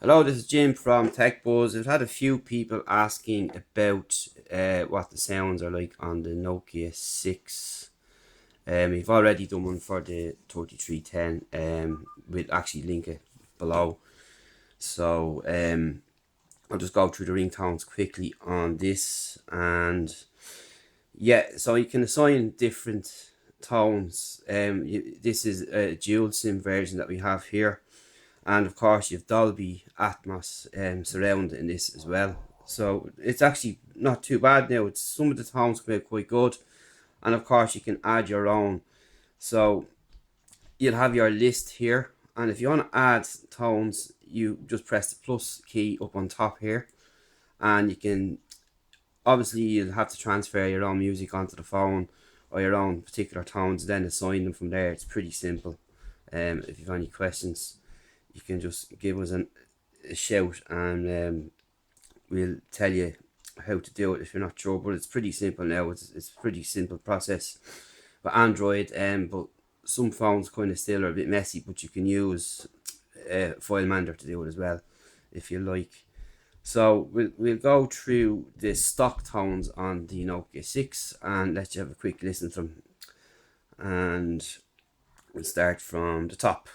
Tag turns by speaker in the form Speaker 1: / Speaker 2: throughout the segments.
Speaker 1: Hello, this is Jim from TechBuzz. I've had a few people asking about what the sounds are like on the Nokia 6. We've already done one for the 3310. We'll actually link it below. So I'll just go through the ringtones quickly on this. And yeah, so you can assign different tones. This is a dual SIM version that we have here. And of course you've Dolby Atmos surround in this as well, so it's actually not too bad now. It's some of the tones come out quite good, and of course you can add your own. So you'll have your list here, and if you want to add tones you just press the plus key up on top here, and you can obviously you'll have to transfer your own music onto the phone or your own particular tones, then assign them from there. It's pretty simple. If you've any questions you can just give us a shout, and we'll tell you how to do it if you're not sure. But it's pretty simple now. It's a pretty simple process with Android, but some phones kind of still are a bit messy, but you can use FileMander to do it as well if you like. So we'll go through the stock tones on the Nokia 6 and let you have a quick listen to them, and we'll start from the top.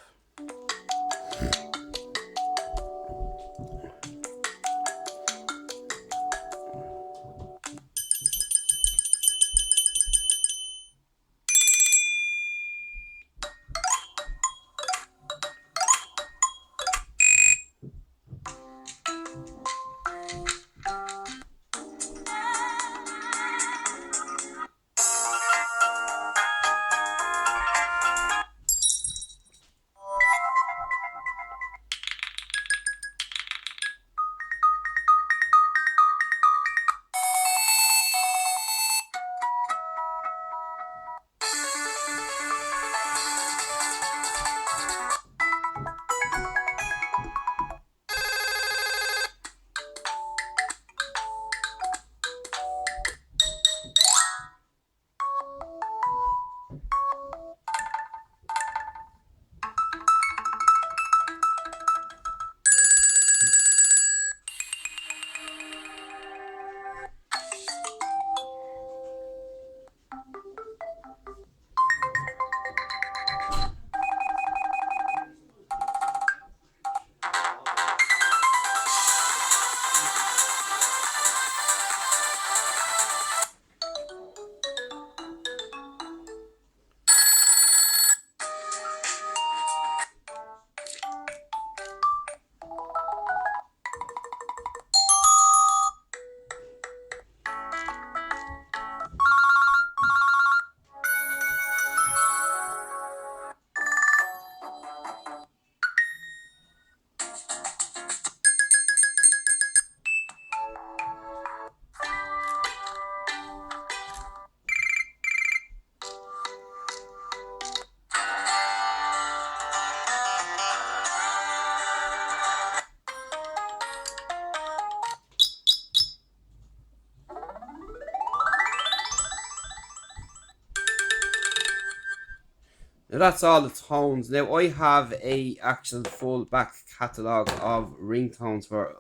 Speaker 1: Now that's all the tones. Now I have a actual full back catalogue of ringtones for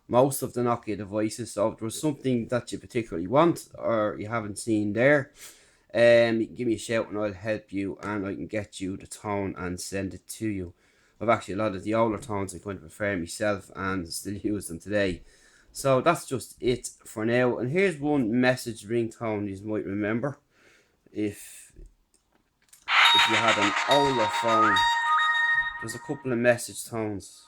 Speaker 1: most of the Nokia devices. So if there's something that you particularly want or you haven't seen there, you can give me a shout and I'll help you, and I can get you the tone and send it to you. I've actually a lot of the older tones I kind of prefer myself and still use them today. So that's just it for now. And here's one message ringtone you might remember if you had an older phone. There's a couple of message tones.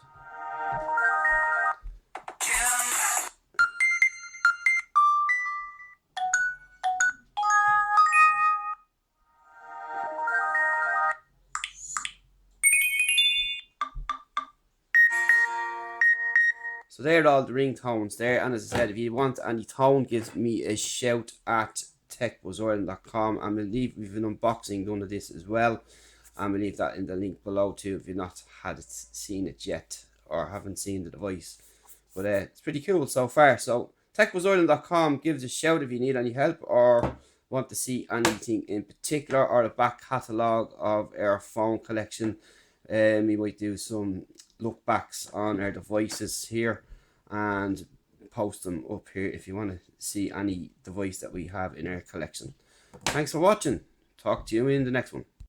Speaker 1: So they're all the ringtones there, and as I said, if you want any tone, give me a shout at techbuzzireland.com, and we've an unboxing done of this as well, and we'll leave that in the link below too if you've not seen it yet or haven't seen the device. But it's pretty cool so far. So techbuzzireland.com, give us a shout if you need any help or want to see anything in particular, or the back catalogue of our phone collection. We might do some look backs on our devices here and post them up here if you want to see any device that we have in our collection. Thanks for watching. Talk to you in the next one.